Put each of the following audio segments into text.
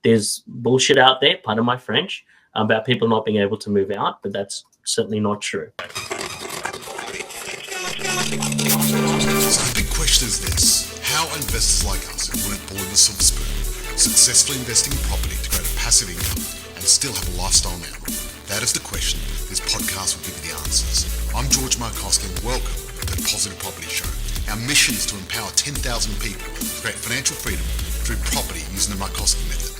there's bullshit out there, pardon my French, about people not being able to move out, but that's certainly not true. So the big question is this: how are investors like us who weren't born with a silver spoon successfully investing in property to create a passive income and still have a lifestyle now? That is the question. This podcast will give you the answers. I'm George Markoski and welcome to the Positive Property Show. Our mission is to empower 10,000 people to create financial freedom through property using the Markoski method.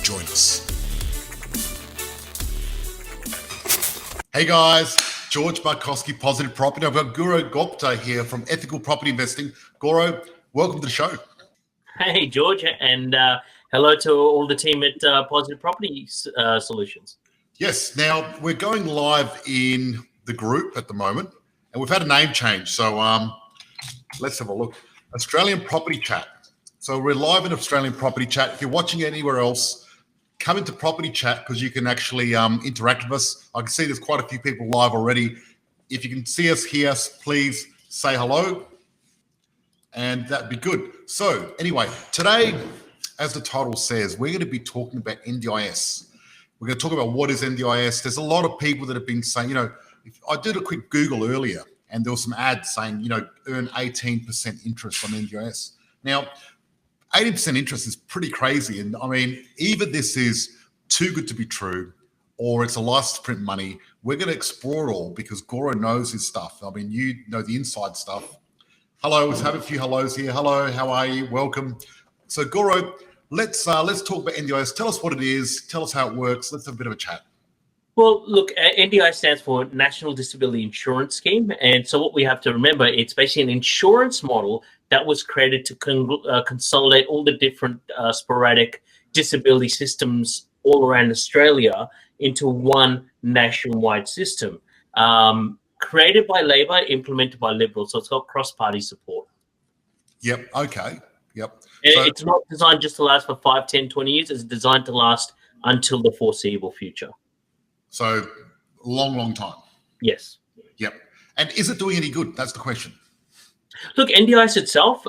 Join us. Hey guys, George Markoski, Positive Property. I've got Goro Gupta here from Ethical Property Investing. Goro, welcome to the show. Hey George, and hello to all the team at Positive Property Solutions. Yes, now we're going live in the group at the moment, and we've had a name change. So let's have a look. Australian Property Chat. So we're live in Australian Property Chat. If you're watching anywhere else, come into Property Chat because you can actually interact with us. I can see there's quite a few people live already. If you can see us, hear us, please say hello, and that'd be good. So anyway, today, as the title says, we're going to be talking about NDIS. We're going to talk about what is NDIS. There's a lot of people that have been saying, I did a quick Google earlier, and there was some ads saying, earn 18% interest on NDIS. Now, 80% interest is pretty crazy. And I mean, either this is too good to be true or it's a license to print money. We're going to explore it all because Goro knows his stuff. I mean, you know the inside stuff. Hello, let's have a few hellos here. Hello, how are you? Welcome. So Goro, let's talk about NDIS. Tell us what it is. Tell us how it works. Let's have a bit of a chat. Well, look, NDIS stands for National Disability Insurance Scheme. And so what we have to remember, it's basically an insurance model that was created to consolidate all the different sporadic disability systems all around Australia into one nationwide system. Created by Labor, implemented by Liberals. So it's got cross-party support. Yep. Okay. Yep. It's not designed just to last for 5, 10, 20 years. It's designed to last until the foreseeable future. So long time. Yes. Yep. And is it doing any good? That's the question. Look, NDIS itself,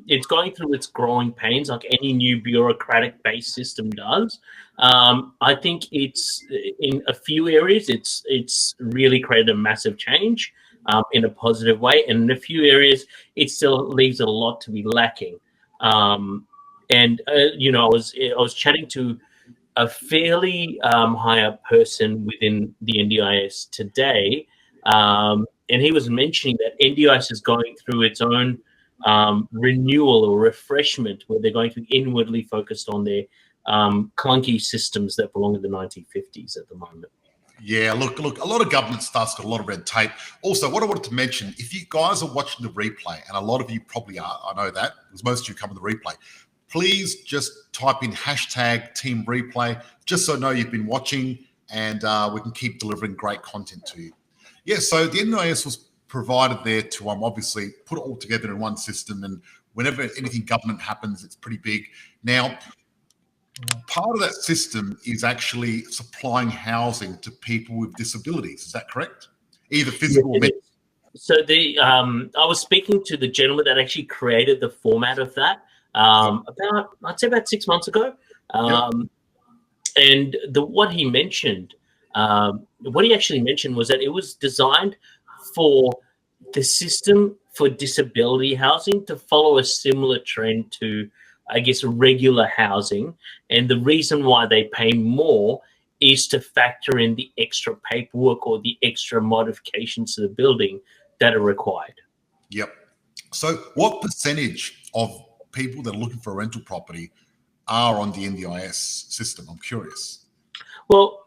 it's going through its growing pains like any new bureaucratic-based system does. I think it's in a few areas, it's really created a massive change in a positive way. And in a few areas, it still leaves a lot to be lacking. I was chatting to a fairly high-up person within the NDIS today, and he was mentioning that NDIS is going through its own renewal or refreshment where they're going to be inwardly focused on their clunky systems that belong in the 1950s at the moment. Yeah, look, a lot of government stuff's got a lot of red tape. Also, what I wanted to mention, if you guys are watching the replay, and a lot of you probably are, I know that, because most of you come in the replay, please just type in hashtag Team Replay, just so I know you've been watching and we can keep delivering great content to you. Yeah, so the NDIS was provided there to obviously put it all together in one system, and whenever anything government happens, it's pretty big. Now, part of that system is actually supplying housing to people with disabilities. Is that correct? Either physical or mental. So I was speaking to the gentleman that actually created the format of that. I'd say about 6 months ago. And what he actually mentioned was that it was designed for the system for disability housing to follow a similar trend to, I guess, regular housing. And the reason why they pay more is to factor in the extra paperwork or the extra modifications to the building that are required. Yep. So what percentage of people that are looking for a rental property are on the NDIS system? I'm curious. Well,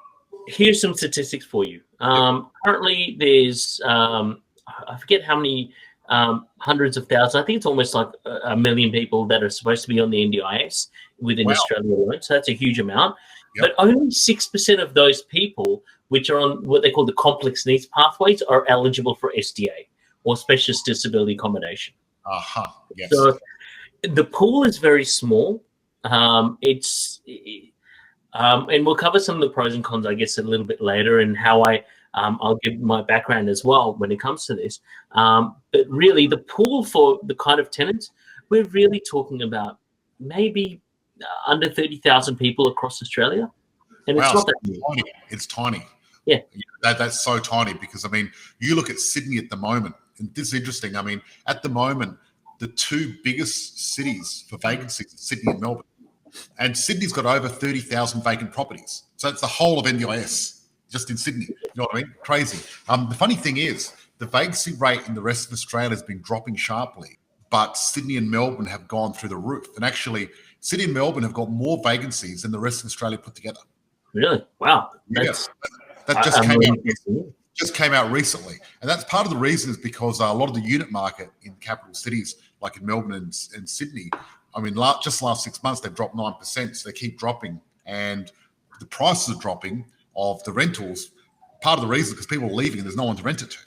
here's some statistics for you. Currently, there's, I forget how many hundreds of thousands. I think it's almost like a million people that are supposed to be on the NDIS within Australia alone. So that's a huge amount. But only 6% of those people, which are on what they call the complex needs pathways, are eligible for SDA or specialist disability accommodation. Yes. So the pool is very small. And we'll cover some of the pros and cons, I guess, a little bit later, and how I'll give my background as well when it comes to this. But really, the pool for the kind of tenants, we're really talking about maybe under 30,000 people across Australia, and it's Wow, not that it's many. tiny. It's tiny. Yeah. That's so tiny because, I mean, you look at Sydney at the moment, and this is interesting. I mean, at the moment, the two biggest cities for vacancies are Sydney and Melbourne. And Sydney's got over 30,000 vacant properties. So it's the whole of NDIS just in Sydney. You know what I mean? Crazy. The funny thing is, the vacancy rate in the rest of Australia has been dropping sharply, but Sydney and Melbourne have gone through the roof. And actually, Sydney and Melbourne have got more vacancies than the rest of Australia put together. Really? Wow. Yes. That just came out recently. And that's part of the reason is because a lot of the unit market in capital cities, like in Melbourne and Sydney, I mean, just the last 6 months, they've dropped 9%. So they keep dropping. And the prices are dropping of the rentals. Part of the reason is because people are leaving and there's no one to rent it to.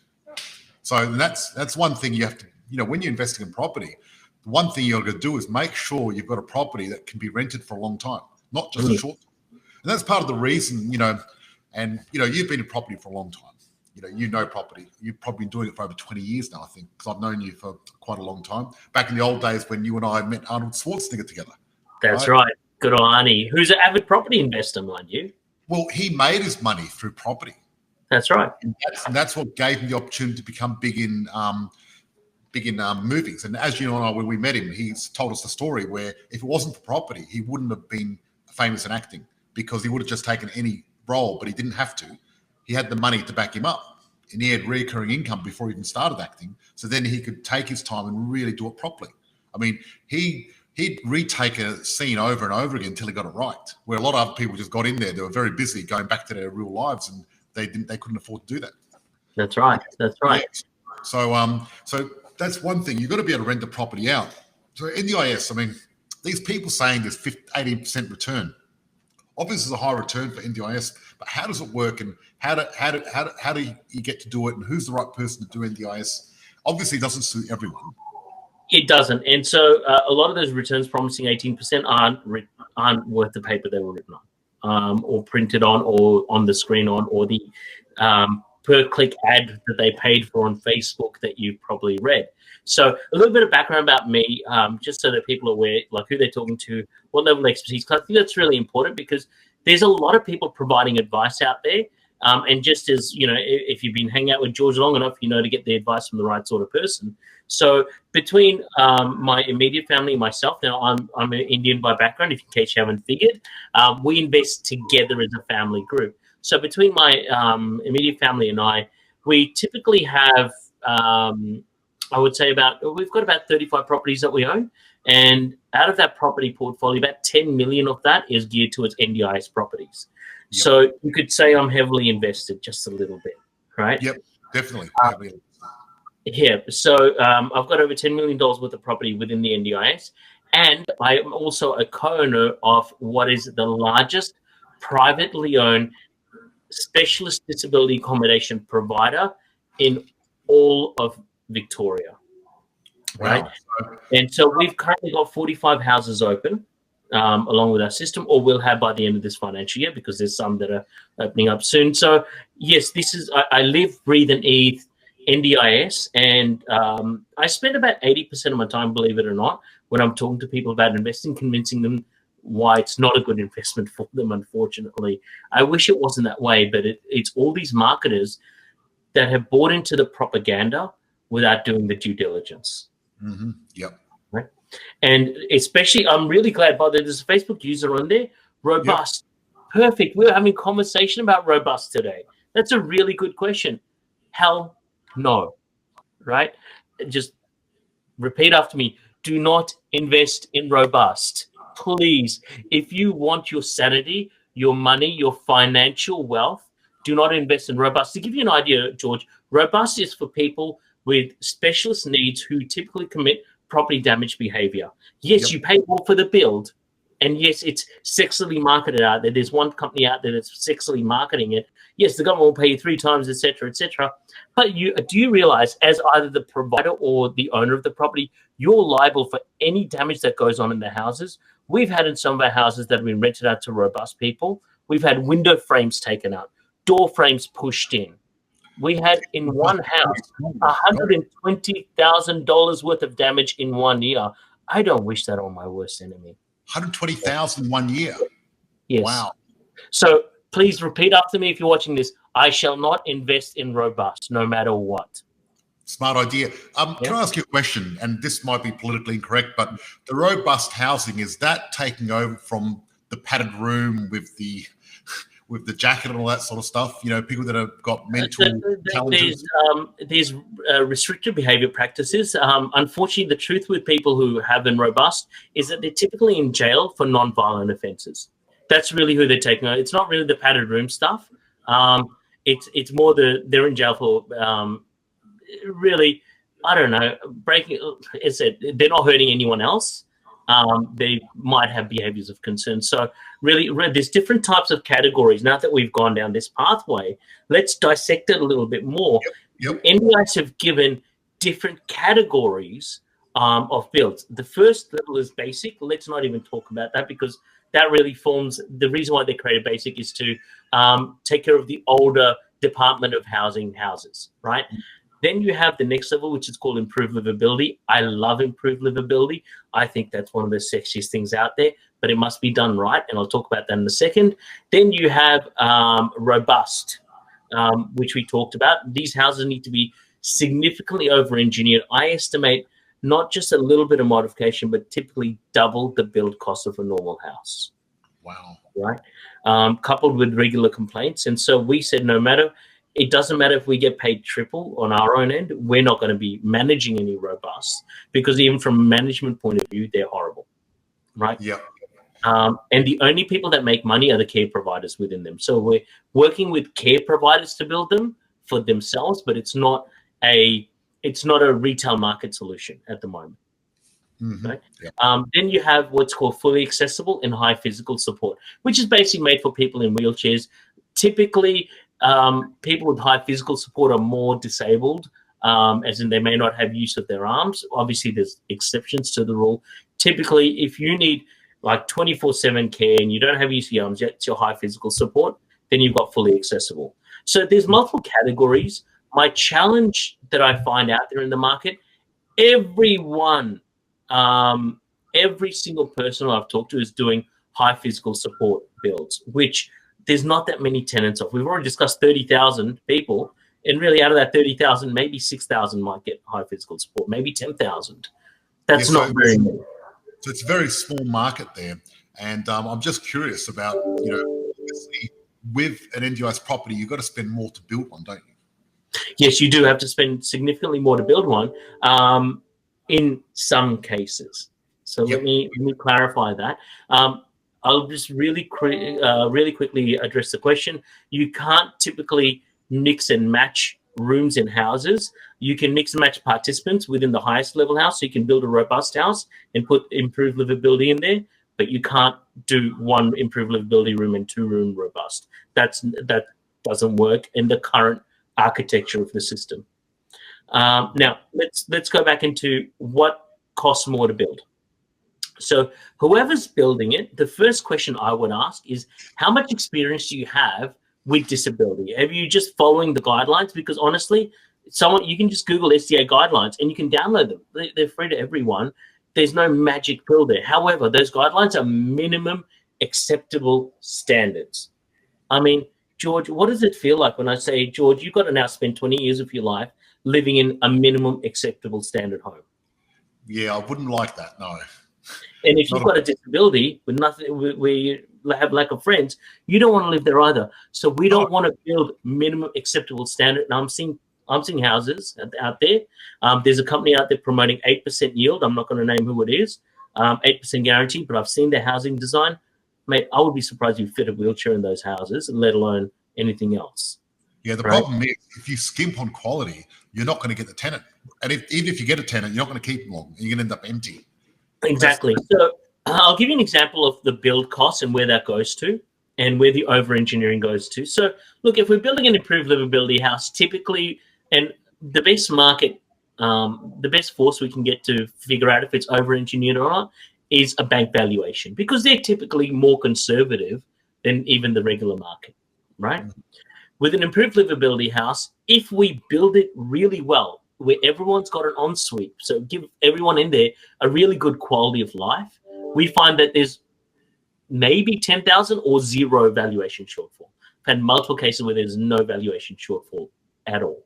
So that's one thing you have to, when you're investing in property, the one thing you're going to do is make sure you've got a property that can be rented for a long time, not just a short time. And that's part of the reason, and you've been in property for a long time. You know property. You've probably been doing it for over 20 years now, I think, because I've known you for quite a long time. Back in the old days when you and I met Arnold Schwarzenegger together. That's right. Good on Arnie, who's an avid property investor, mind you. Well, he made his money through property. That's right. And that's what gave him the opportunity to become big in movies. And as you know, when we met him, he's told us the story where if it wasn't for property, he wouldn't have been famous in acting because he would have just taken any role, but he didn't have to. He had the money to back him up, and he had recurring income before he even started acting. So then he could take his time and really do it properly. I mean, he'd retake a scene over and over again until he got it right. Where a lot of other people just got in there, they were very busy going back to their real lives, and they couldn't afford to do that. That's right. That's right. Yeah. So that's one thing. You've got to be able to rent the property out. So NDIS, I mean, these people saying there's 18% return. Obviously, it's a high return for NDIS, but how does it work, and how do you get to do it, and who's the right person to do NDIS? Obviously, it doesn't suit everyone. It doesn't, and so a lot of those returns promising 18% aren't worth the paper they were written on, or printed on, or on the screen on, or the per-click ad that they paid for on Facebook that you've probably read. So a little bit of background about me, just so that people are aware, like who they're talking to, what level of expertise. Because I think that's really important because there's a lot of people providing advice out there. And just as, if you've been hanging out with George long enough, to get the advice from the right sort of person. So between my immediate family and myself, now I'm an Indian by background, in case you haven't figured, we invest together as a family group. So between my immediate family and I, we typically have, I would say we've got about 35 properties that we own. And out of that property portfolio, about 10 million of that is geared towards NDIS properties. Yep. So you could say I'm heavily invested just a little bit, right? Yep, definitely. Yeah. So I've got over $10 million worth of property within the NDIS. And I am also a co-owner of what is the largest privately owned specialist disability accommodation provider in all of Victoria. Right. Wow. And so we've currently got 45 houses open along with our system, or we'll have by the end of this financial year, because there's some that are opening up soon. So yes, this is, I live, breathe and eat NDIS, and I spend about 80% of my time, believe it or not, when I'm talking to people about investing, convincing them why it's not a good investment for them, unfortunately. I wish it wasn't that way, but it's all these marketers that have bought into the propaganda without doing the due diligence. Mm-hmm. Yep. Right. And especially, I'm really glad, by the way, there's a Facebook user on there, Robust. Yep. Perfect. We're having a conversation about Robust today. That's a really good question. Hell no. Right? Just repeat after me. Do not invest in Robust. Please. If you want your sanity, your money, your financial wealth, do not invest in Robust. To give you an idea, George, Robust is for people with specialist needs who typically commit property damage behavior. Yes, you pay more for the build, and yes, it's sexily marketed out there. There's one company out there that's sexily marketing it. Yes, the government will pay you 3 times, etc., etc. But do you realize, as either the provider or the owner of the property, you're liable for any damage that goes on in the houses? We've had in some of our houses that have been rented out to Robust people, we've had window frames taken out, door frames pushed in. We had in one house $120,000 worth of damage in 1 year. I don't wish that on my worst enemy. 120,000 in 1 year. Yes. Wow. So please repeat after me if you're watching this. I shall not invest in robust, no matter what. Smart idea. Can I ask you a question? And this might be politically incorrect, but the robust housing, is that taking over from the padded room with the jacket and all that sort of stuff? You know, people that have got mental challenges. There's restricted behavior practices. Unfortunately, the truth with people who have been robust is that they're typically in jail for non-violent offences. That's really who they're taking over. It's not really the padded room stuff. It's more they're in jail for really, I don't know, breaking. As I said, they're not hurting anyone else. They might have behaviors of concern. So really, there's different types of categories. Now that we've gone down this pathway, let's dissect it a little bit more. Yep. NDIS have given different categories of builds. The first level is basic. Let's not even talk about that, because that really forms the reason why they created basic is to take care of the older Department of Housing houses, right? Then you have the next level, which is called improved livability. I love improved livability. I think that's one of the sexiest things out there, but it must be done right, and I'll talk about that in a second. Then you have robust, which we talked about. These houses need to be significantly over-engineered. I estimate not just a little bit of modification, but typically double the build cost of a normal house. Wow. Right? Coupled with regular complaints. And so we said, it doesn't matter if we get paid triple on our own end, we're not going to be managing any robust, because even from a management point of view, they're horrible, right? Yeah. And the only people that make money are the care providers within them. So we're working with care providers to build them for themselves, but it's not a retail market solution at the moment. Mm-hmm. Right? Yeah. Then you have what's called fully accessible and high physical support, which is basically made for people in wheelchairs. Typically, people with high physical support are more disabled, as in they may not have use of their arms. Obviously, there's exceptions to the rule. Typically, if you need like 24/7 care and you don't have use of your arms, yet it's your high physical support, then you've got fully accessible. So there's multiple categories. My challenge that I find out there in the market, every single person I've talked to is doing high physical support builds, which there's not that many tenants of. We've already discussed 30,000 people, and really out of that 30,000, maybe 6,000 might get high physical support, maybe 10,000. That's not very many. So it's a very small market there. And I'm just curious about, obviously with an NDIS property, you've got to spend more to build one, don't you? Yes, you do have to spend significantly more to build one in some cases. So let me clarify that. I'll just really quickly address the question. You can't typically mix and match rooms in houses. You can mix and match participants within the highest level house. So you can build a robust house and put improved livability in there, but you can't do one improved livability room and 2-room robust. That doesn't work in the current architecture of the system. Now let's go back into what costs more to build. So whoever's building it, the first question I would ask is, how much experience do you have with disability? Are you just following the guidelines? Because honestly, you can just Google SDA guidelines and you can download them. They're free to everyone. There's no magic pill there. However, those guidelines are minimum acceptable standards. I mean, George, what does it feel like when I say, George, you've got to now spend 20 years of your life living in a minimum acceptable standard home? Yeah, I wouldn't like that, no. And if you've got a disability with nothing, where you have lack of friends, you don't want to live there either. So we don't want to build minimum acceptable standard. And I'm seeing houses out there. There's a company out there promoting 8% yield. I'm not going to name who it is. 8% guarantee, but I've seen their housing design. Mate, I would be surprised if you fit a wheelchair in those houses, let alone anything else. Yeah, the problem is if you skimp on quality, you're not going to get the tenant. And even if you get a tenant, you're not going to keep them long. You're going to end up empty. Exactly. So I'll give you an example of the build cost and where that goes to and where the over-engineering goes to. So look, if we're building an improved livability house, typically, and the best market, the best force we can get to figure out if it's over-engineered or not is a bank valuation, because they're typically more conservative than even the regular market, right? Mm-hmm. With an improved livability house, if we build it really well, where everyone's got an ensuite, so give everyone in there a really good quality of life, we find that there's maybe 10,000 or zero valuation shortfall. I've had multiple cases where there's no valuation shortfall at all,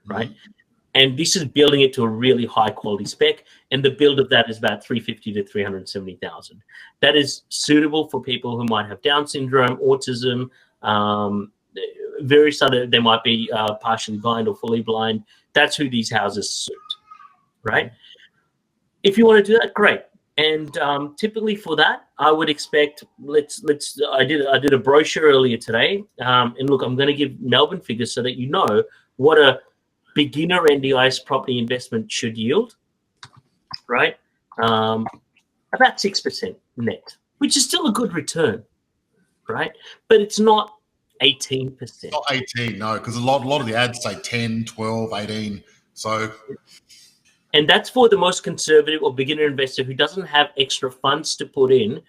right? And this is building it to a really high quality spec, and the build of that is about 350 to 370,000. That is suitable for people who might have Down syndrome, autism, various other. They might be partially blind or fully blind. That's who these houses suit, right? If you want to do that, great. And typically for that, I would expect. I did a brochure earlier today, and look, I'm going to give Melbourne figures so that you know what a beginner NDIS property investment should yield, right? About 6% net, which is still a good return, right? But it's not 18%. Not 18, no, because a lot of the ads say 10, 12, 18. So, and that's for the most conservative or beginner investor who doesn't have extra funds to put in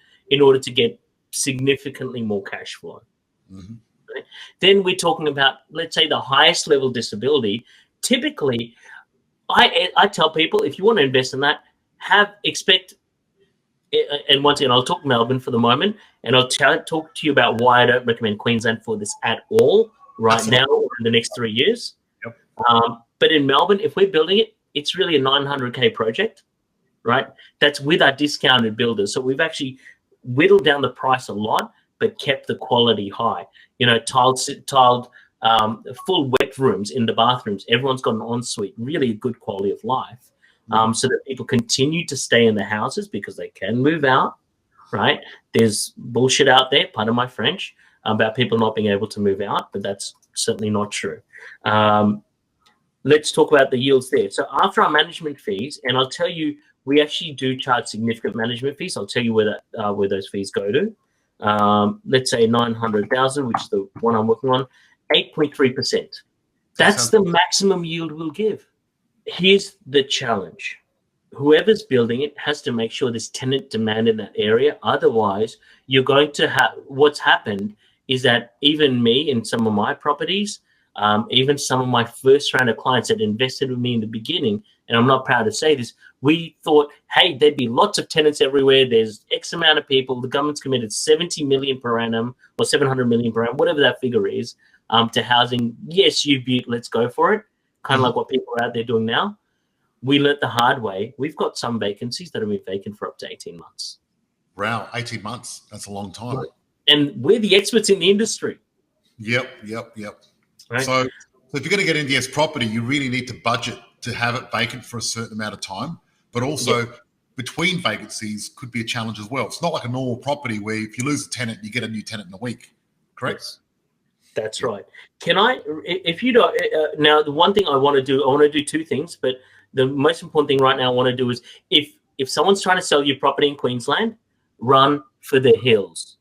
order to get significantly more cash flow. Right? Then we're talking about, let's say, the highest level disability. Typically, I tell people, if you want to invest in that, expect, and once again, I'll talk Melbourne for the moment, and I'll talk to you about why I don't recommend Queensland for this at all right now or in the next 3 years. Yep. But in Melbourne, if we're building it, it's really a 900K project, right? That's with our discounted builders. So we've actually whittled down the price a lot, but kept the quality high. You know, tiled full wet rooms in the bathrooms. Everyone's got an ensuite, really good quality of life, so that people continue to stay in the houses because they can move out, right? There's bullshit out there, pardon my French, about people not being able to move out, but that's certainly not true. Let's talk about the yields there. So after our management fees, and I'll tell you, we actually do charge significant management fees. I'll tell you where those fees go to. Let's say 900,000, which is the one I'm working on, 8.3%. That's the maximum yield we'll give. Here's the challenge. Whoever's building it has to make sure there's tenant demand in that area. Otherwise, you're going to have, what's happened is that even me in some of my properties, even some of my first round of clients that invested with me in the beginning, and I'm not proud to say this, we thought, hey, there'd be lots of tenants everywhere. There's X amount of people. The government's committed 70 million per annum or 700 million per annum, whatever that figure is, to housing. Yes, let's go for it. Kind of like what people are out there doing now. We learnt the hard way. We've got some vacancies that have been vacant for up to 18 months. Wow, 18 months. That's a long time. And we're the experts in the industry. Yep. Right? So if you're going to get NDS property, you really need to budget to have it vacant for a certain amount of time. But also between vacancies could be a challenge as well. It's not like a normal property where if you lose a tenant, you get a new tenant in a week. Correct? Yes. That's right. Can I, if you don't, now the one thing I want to do two things, but the most important thing right now I want to do is if someone's trying to sell you property in Queensland, run for the hills,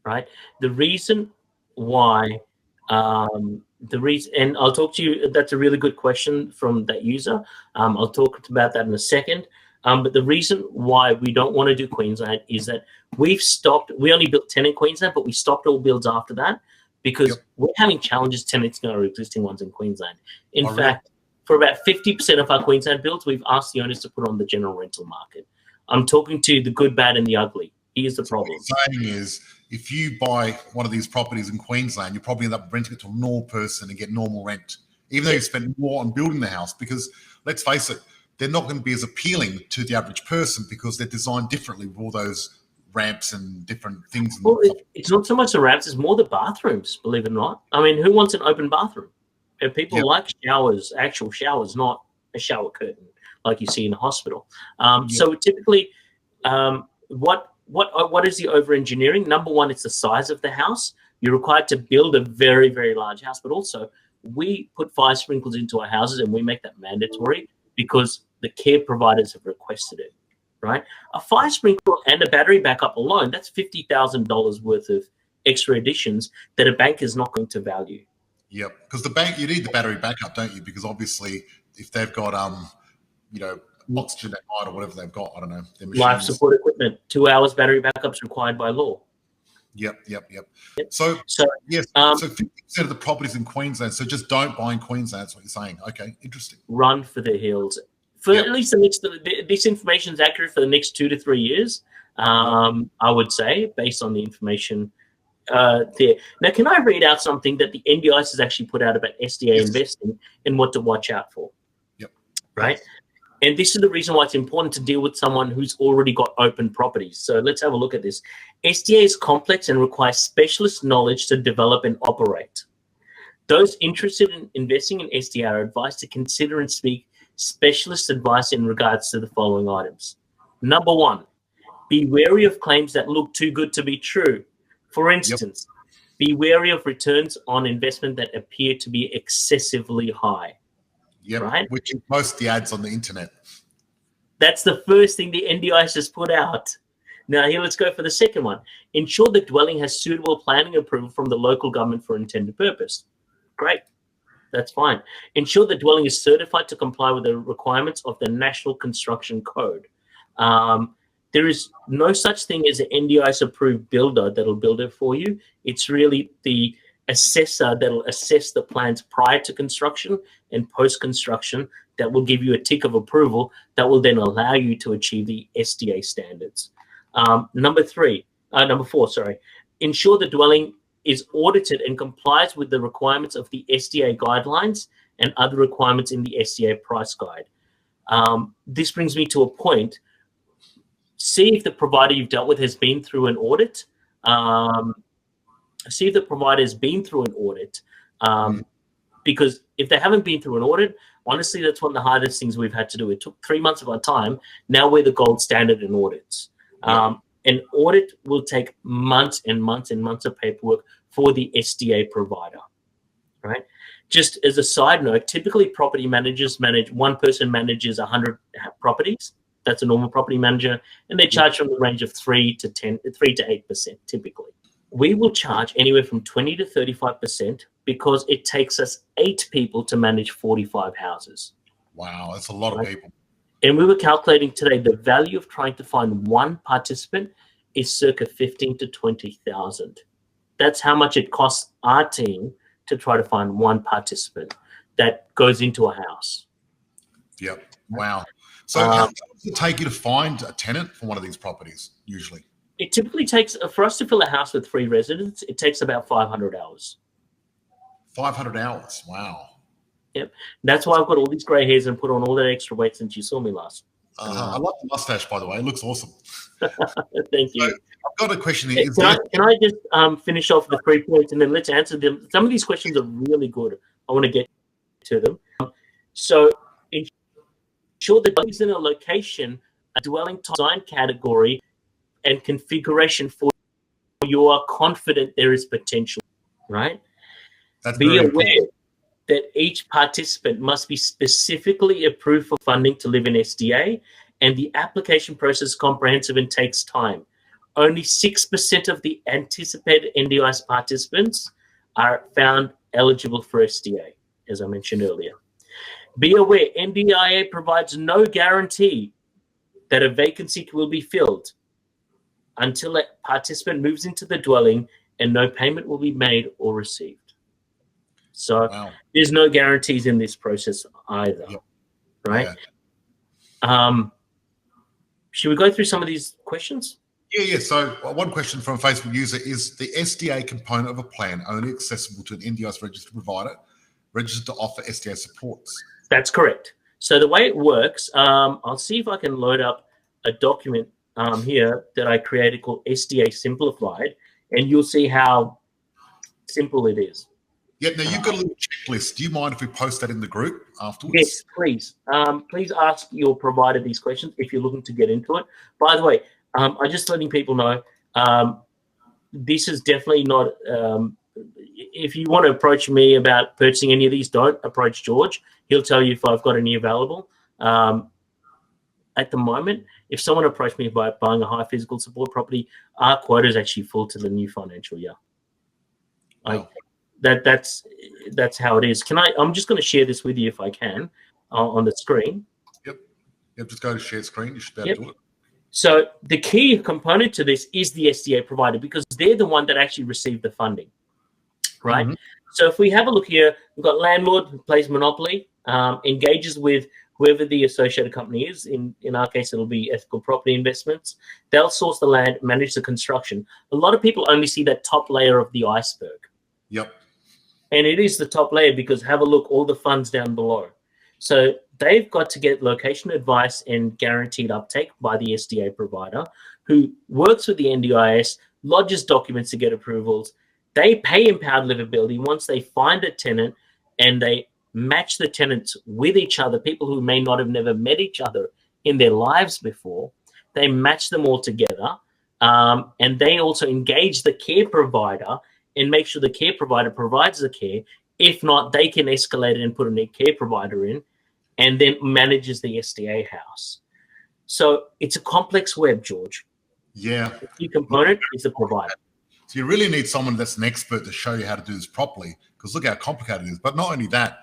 right? The reason why, and I'll talk to you, that's a really good question from that user. I'll talk about that in a second. But the reason why we don't want to do Queensland is that we only built 10 in Queensland, but we stopped all builds after that because we're having challenges tenanting our existing ones in Queensland. In fact, for about 50% of our Queensland builds, we've asked the owners to put on the general rental market. I'm talking to the good, bad, and the ugly. Here's the problem. What I'm saying is, if you buy one of these properties in Queensland, you probably end up renting it to a normal person and get normal rent, even though you spend more on building the house. Because let's face it, they're not going to be as appealing to the average person because they're designed differently with all those ramps and different things. Well, it's not so much the ramps; it's more the bathrooms. Believe it or not, I mean, who wants an open bathroom? And people like showers, actual showers, not a shower curtain like you see in a hospital. So typically, what is the over-engineering? Number one, it's the size of the house. You're required to build a very, very large house, but also we put fire sprinklers into our houses and we make that mandatory because the care providers have requested it, right? A fire sprinkler and a battery backup alone, that's $50,000 worth of extra additions that a bank is not going to value. Yep, because the bank, you need the battery backup, don't you? Because obviously if they've got, oxygen at night or whatever they've got, I don't know. Their machines. Life support equipment, 2 hours battery backups required by law. Yep. So yes, so 50% of the properties in Queensland. So just don't buy in Queensland. That's what you're saying. Okay, interesting. Run for the hills. for at least the next, this information is accurate for the next 2 to 3 years. I would say, based on the information there. Now, can I read out something that the NDIS has actually put out about SDA investing and what to watch out for? Yep. Right. And this is the reason why it's important to deal with someone who's already got open properties. So let's have a look at this. SDA is complex and requires specialist knowledge to develop and operate. Those interested in investing in SDA are advised to consider and seek specialist advice in regards to the following items. Number one, be wary of claims that look too good to be true. For instance, be wary of returns on investment that appear to be excessively high. Yep, right? Which is most of the ads on the internet. That's the first thing the NDIS has put out. Now, here, let's go for the second one. Ensure the dwelling has suitable planning approval from the local government for intended purpose. Great. That's fine. Ensure the dwelling is certified to comply with the requirements of the National Construction Code. There is no such thing as an NDIS-approved builder that'll build it for you. It's really the assessor that'll assess the plans prior to construction and post-construction that will give you a tick of approval that will then allow you to achieve the SDA standards. Number four, ensure the dwelling is audited and complies with the requirements of the SDA guidelines and other requirements in the SDA price guide. This brings me to a point. See if the provider you've dealt with has been through an audit. See if the provider has been through an audit. Because if they haven't been through an audit, honestly, that's one of the hardest things we've had to do. It took 3 months of our time. Now we're the gold standard in audits. An audit will take months and months and months of paperwork for the SDA provider, right? Just as a side note, typically property managers one person manages 100 properties. That's a normal property manager, and they charge from the range of 3 to 8% typically. We will charge anywhere from 20 to 35% because it takes us 8 people to manage 45 houses. Wow, that's a lot of people. And we were calculating today the value of trying to find one participant is circa 15 to 20,000. That's how much it costs our team to try to find one participant that goes into a house. Yep. Wow. So how long does it take you to find a tenant for one of these properties usually? It typically takes, for us to fill a house with 3 residents, it takes about 500 hours. 500 hours. Wow. Yep. That's why I've got all these gray hairs and put on all that extra weight since you saw me last. I love the mustache, by the way. It looks awesome. Thank you. So I've got a question here. Can I just finish off the 3 points and then let's answer them? Some of these questions are really good. I want to get to them. So ensure the dwelling is in a location, a dwelling design category, and configuration for you are confident there is potential, right? Be aware that each participant must be specifically approved for funding to live in SDA, and the application process is comprehensive and takes time. Only 6% of the anticipated NDIS participants are found eligible for SDA, as I mentioned earlier. Be aware, NDIA provides no guarantee that a vacancy will be filled until a participant moves into the dwelling and no payment will be made or received. So there's no guarantees in this process either, right? Yeah. Should we go through some of these questions? Yeah. So one question from a Facebook user is the SDA component of a plan only accessible to an NDIS registered provider registered to offer SDA supports? That's correct. So the way it works, I'll see if I can load up a document here that I created called SDA Simplified, and you'll see how simple it is. Yeah, now you've got a little checklist. Do you mind if we post that in the group afterwards? Yes, please. Please ask your provider these questions if you're looking to get into it. By the way, I'm just letting people know, this is definitely not, if you want to approach me about purchasing any of these, don't approach George. He'll tell you if I've got any available. At the moment, if someone approached me about buying a high physical support property, our quota is actually full to the new financial year. Wow. That's how it is. I'm just going to share this with you if I can on the screen. Yep. Just go to share screen. You should be able to do it. So the key component to this is the SDA provider because they're the one that actually received the funding, right? Mm-hmm. So if we have a look here, we've got landlord who plays Monopoly, engages with whoever the associated company is, in our case, it'll be Ethical Property Investments. They'll source the land, manage the construction. A lot of people only see that top layer of the iceberg. Yep. And it is the top layer because have a look, all the funds down below. So they've got to get location advice and guaranteed uptake by the SDA provider who works with the NDIS, lodges documents to get approvals. They pay empowered livability once they find a tenant and they match the tenants with each other, people who may not have never met each other in their lives before. They match them all together. And they also engage the care provider and make sure the care provider provides the care. If not, they can escalate it and put a new care provider in and then manages the SDA house. So it's a complex web, George. Yeah. The key component is the provider. So you really need someone that's an expert to show you how to do this properly, because look how complicated it is. But not only that,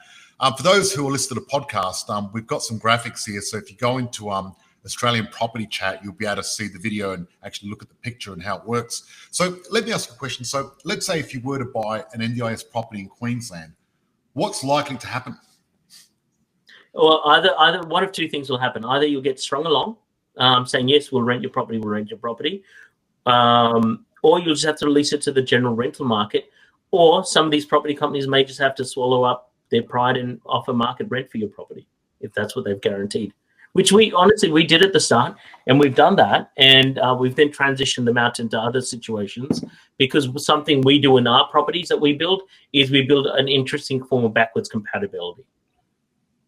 for those who are listening to the podcast, we've got some graphics here. So if you go into Australian Property Chat, you'll be able to see the video and actually look at the picture and how it works. So let me ask you a question. So let's say if you were to buy an NDIS property in Queensland, what's likely to happen? Well, either one of two things will happen. Either you'll get strung along, saying, yes, we'll rent your property, or you'll just have to release it to the general rental market, or some of these property companies may just have to swallow up their pride and offer market rent for your property, if that's what they've guaranteed, which we did at the start, and we've done that, and we've then transitioned them out into other situations, because something we do in our properties that we build is we build an interesting form of backwards compatibility.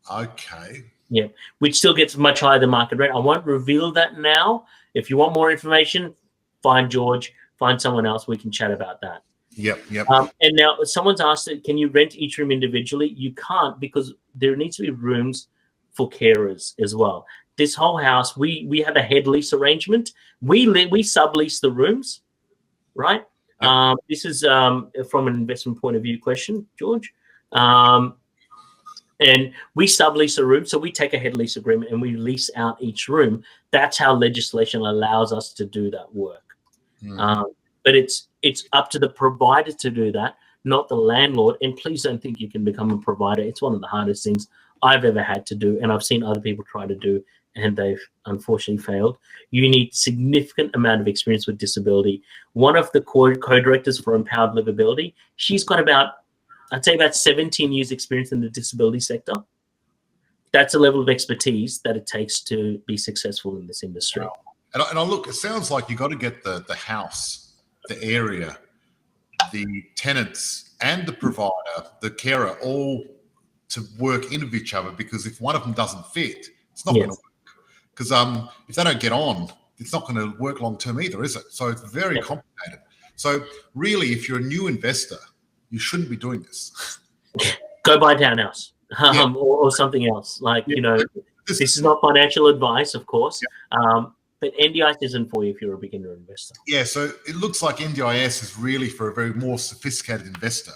Okay. Yeah, which still gets much higher than market rent. I won't reveal that now. If you want more information, find George, find someone else. We can chat about that. Yep. And now someone's asked, can you rent each room individually? You can't, because there needs to be rooms for carers as well. This whole house, we have a head lease arrangement. We sublease the rooms, right? Yep. This is from an investment point of view question, George. And we sublease a room, so we take a head lease agreement and we lease out each room. That's how legislation allows us to do that work. But it's up to the provider to do that, not the landlord. And please don't think you can become a provider. It's one of the hardest things I've ever had to do, and I've seen other people try to do, and they've unfortunately failed. You need significant amount of experience with disability. One of the co-directors for Empowered Livability, she's got about 17 years experience in the disability sector. That's a level of expertise that it takes to be successful in this industry. Wow. And I look, it sounds like you got to get the house, the area, the tenants, and the provider, the carer, all to work into each other, because if one of them doesn't fit, it's not going to work. Because if they don't get on, it's not going to work long term either, is it? So it's very complicated. So really, if you're a new investor, you shouldn't be doing this. Go buy a townhouse or something else. This is not financial advice, of course. But NDIS isn't for you if you're a beginner investor. Yeah, so it looks like NDIS is really for a very more sophisticated investor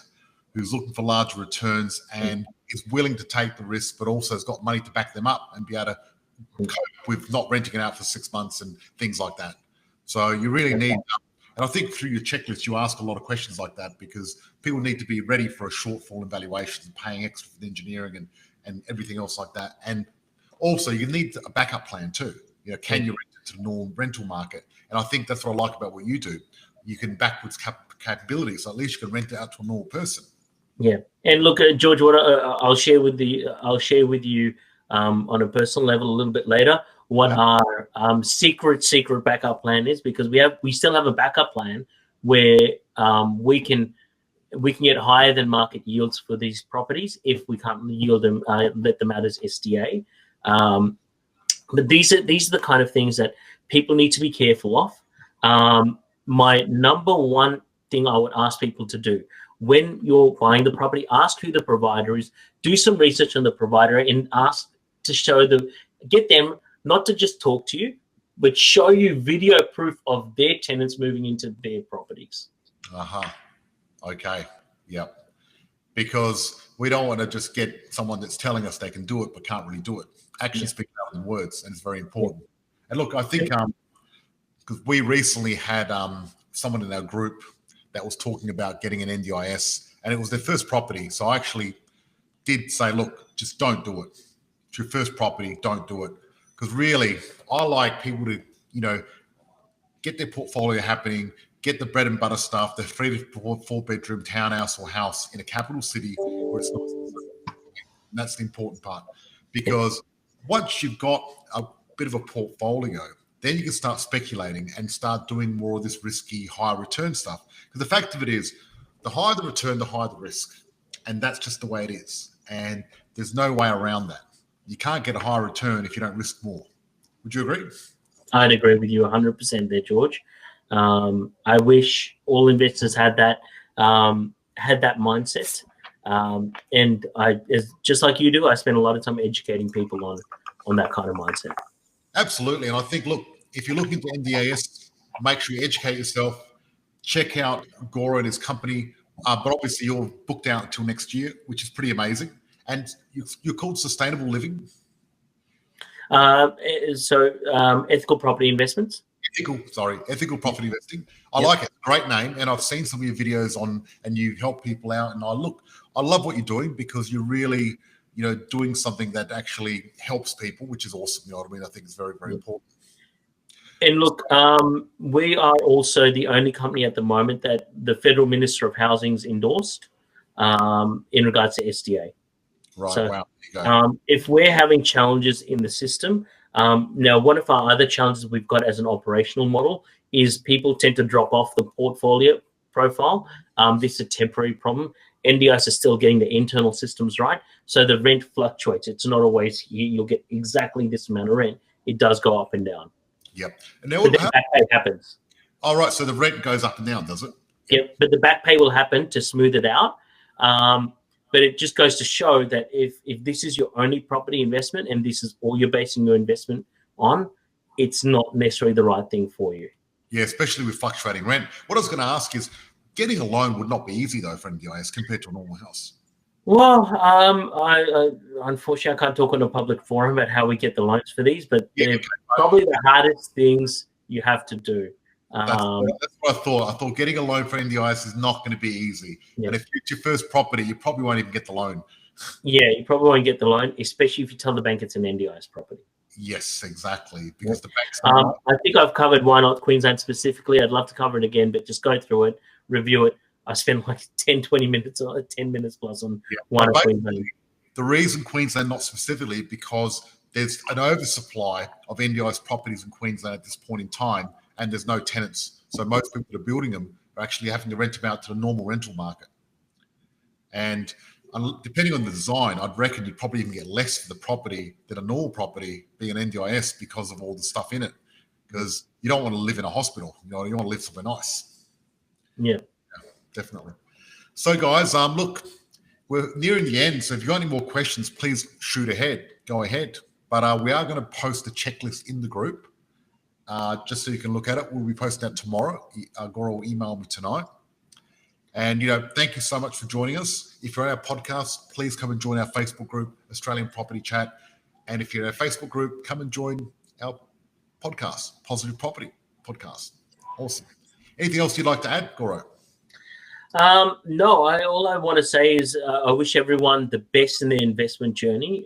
who's looking for larger returns and is willing to take the risk, but also has got money to back them up and be able to cope with not renting it out for 6 months and things like that. So you really need, and I think through your checklist, you ask a lot of questions like that, because people need to be ready for a shortfall in valuations and paying extra for the engineering and everything else like that. And also you need a backup plan too. Can you rent it to the normal rental market? And I think that's what I like about what you do. You can backwards capability, so at least you can rent it out to a normal person. Yeah, and look, George, what I'll share with you on a personal level a little bit later what our secret backup plan is, because we still have a backup plan where we can get higher than market yields for these properties if we can't yield them, let them out as SDA. But these are the kind of things that people need to be careful of. My number one thing I would ask people to do when you're buying the property, ask who the provider is, do some research on the provider, and ask to get them not to just talk to you, but show you video proof of their tenants moving into their properties. Okay. Yep. Because we don't want to just get someone that's telling us they can do it but can't really do it. Actually speak out in words, and it's very important. And look, I think because we recently had someone in our group that was talking about getting an NDIS, and it was their first property. So I actually did say, look, just don't do it. it's your first property, don't do it. Because really, I like people to, get their portfolio happening, get the bread and butter stuff, the 3 to 4 bedroom townhouse or house in a capital city where it's not. And that's the important part, because once you've got a bit of a portfolio, then you can start speculating and start doing more of this risky, high return stuff. Because the fact of it is, the higher the return, the higher the risk. And that's just the way it is. And there's no way around that. You can't get a high return if you don't risk more. Would you agree? I'd agree with you 100% there, George. I wish all investors had that mindset. And just like you do, I spend a lot of time educating people on that kind of mindset. Absolutely. And I think, look, if you look into NDIS, make sure you educate yourself, check out Goro and his company. But obviously you're booked out until next year, which is pretty amazing. And you're called Sustainable Living. Ethical property investments. Ethical property investing. I like it. Great name. And I've seen some of your videos and you help people out. And I love what you're doing, because you're really, doing something that actually helps people, which is awesome. You know what I mean? I think it's very, very important. And look, we are also the only company at the moment that the Federal Minister of Housing's endorsed in regards to SDA. Right. So, wow. if we're having challenges in the system, now one of our other challenges we've got as an operational model is people tend to drop off the portfolio profile. This is a temporary problem. NDIS is still getting the internal systems right, so the rent fluctuates. It's not always you'll get exactly this amount of rent. It does go up and down. Yep. And now but then back pay happens. All right. So the rent goes up and down, does it? Yep. But the back pay will happen to smooth it out. But it just goes to show that if this is your only property investment and this is all you're basing your investment on, it's not necessarily the right thing for you. Yeah, especially with fluctuating rent. What I was going to ask is, getting a loan would not be easy, though, for NDIS compared to a normal house. Well, I unfortunately, I can't talk on a public forum about how we get the loans for these, but they're probably the hardest things you have to do. That's what I thought. I thought getting a loan for NDIS is not going to be easy. Yeah. And if it's your first property, you probably won't even get the loan. Yeah, you probably won't get the loan, especially if you tell the bank it's an NDIS property. Yes, exactly. Because the banks. I think I've covered Why Not Queensland specifically. I'd love to cover it again, but just go through it, review it. I spend like 10 minutes plus on Why Not Queensland. The reason Queensland not specifically, because there's an oversupply of NDIS properties in Queensland at this point in time, and there's no tenants. So most people that are building them are actually having to rent them out to the normal rental market. And depending on the design, I'd reckon you'd probably even get less for the property than a normal property being an NDIS because of all the stuff in it. Because you don't want to live in a hospital. You want to live somewhere nice. Yeah. Definitely. So guys, look, we're nearing the end. So if you've got any more questions, please shoot ahead. Go ahead. But we are going to post a checklist in the group. Just so you can look at it. We'll be posting that tomorrow. Goro will email me tonight. And, thank you so much for joining us. If you're on our podcast, please come and join our Facebook group, Australian Property Chat. And if you're in our Facebook group, come and join our podcast, Positive Property Podcast. Awesome. Anything else you'd like to add, Goro? No, all I want to say is I wish everyone the best in their investment journey.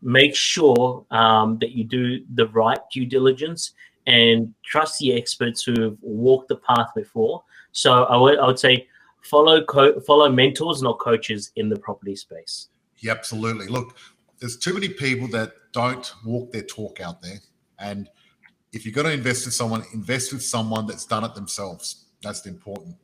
Make sure that you do the right due diligence and trust the experts who have walked the path before. So I would say follow mentors, not coaches, in the property space. Yeah, absolutely. Look, there's too many people that don't walk their talk out there. And if you're going to invest with someone that's done it themselves. That's important.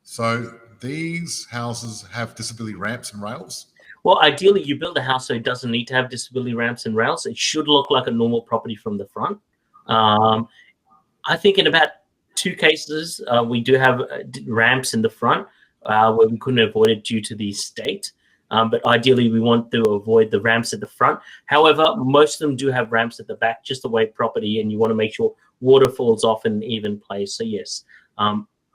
So these houses have disability ramps and rails? Well, ideally, you build a house so it doesn't need to have disability ramps and rails. It should look like a normal property from the front. I think in about 2 cases, we do have ramps in the front where we couldn't avoid it due to the state. But ideally, we want to avoid the ramps at the front. However, most of them do have ramps at the back, just the way property, and you want to make sure water falls off in an even place. So yes,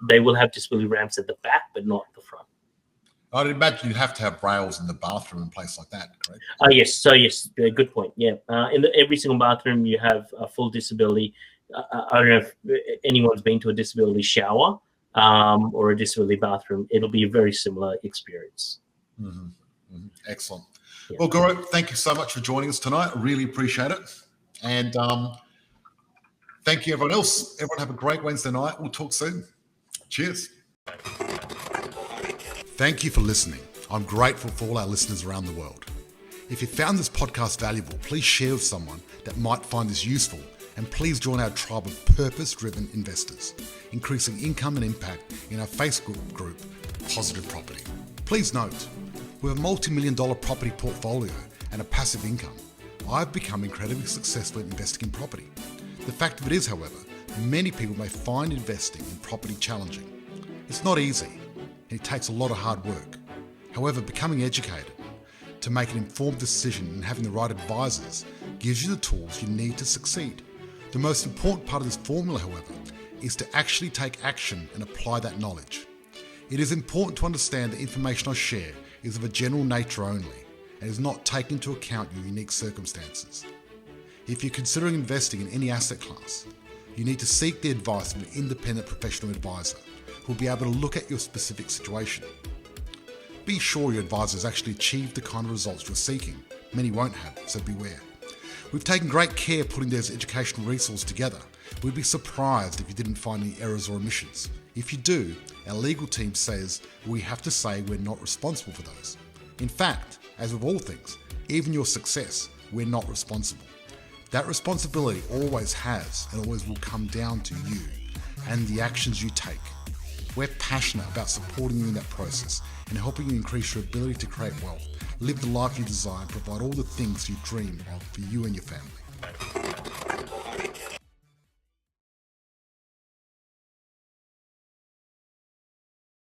they will have disability ramps at the back, but not the front. I'd imagine you'd have to have rails in the bathroom and place like that, correct? Yes. So yes, good point. Yeah, in every single bathroom, you have a full disability. I don't know if anyone's been to a disability shower or a disability bathroom. It'll be a very similar experience. Mm-hmm. Mm-hmm. Excellent. Yeah. Well, Goro, thank you so much for joining us tonight. I really appreciate it. And thank you, everyone else. Everyone have a great Wednesday night. We'll talk soon. Cheers. Thank you for listening. I'm grateful for all our listeners around the world. If you found this podcast valuable, please share with someone that might find this useful, and please join our tribe of purpose-driven investors, increasing income and impact in our Facebook group, Positive Property. Please note, with a multi-million-dollar property portfolio and a passive income, I've become incredibly successful at investing in property. The fact of it is, however, many people may find investing in property challenging. It's not easy, and it takes a lot of hard work. However, becoming educated to make an informed decision and having the right advisors gives you the tools you need to succeed. The most important part of this formula, however, is to actually take action and apply that knowledge. It is important to understand the information I share is of a general nature only and is not taking into account your unique circumstances. If you're considering investing in any asset class, you need to seek the advice of an independent professional advisor who will be able to look at your specific situation. Be sure your advisor has actually achieved the kind of results you're seeking. Many won't have, so beware. We've taken great care putting those educational resources together. We'd be surprised if you didn't find any errors or omissions. If you do, our legal team says we have to say we're not responsible for those. In fact, as with all things, even your success, we're not responsible. That responsibility always has and always will come down to you and the actions you take. We're passionate about supporting you in that process and helping you increase your ability to create wealth, live the life you desire, and provide all the things you dream of for you and your family.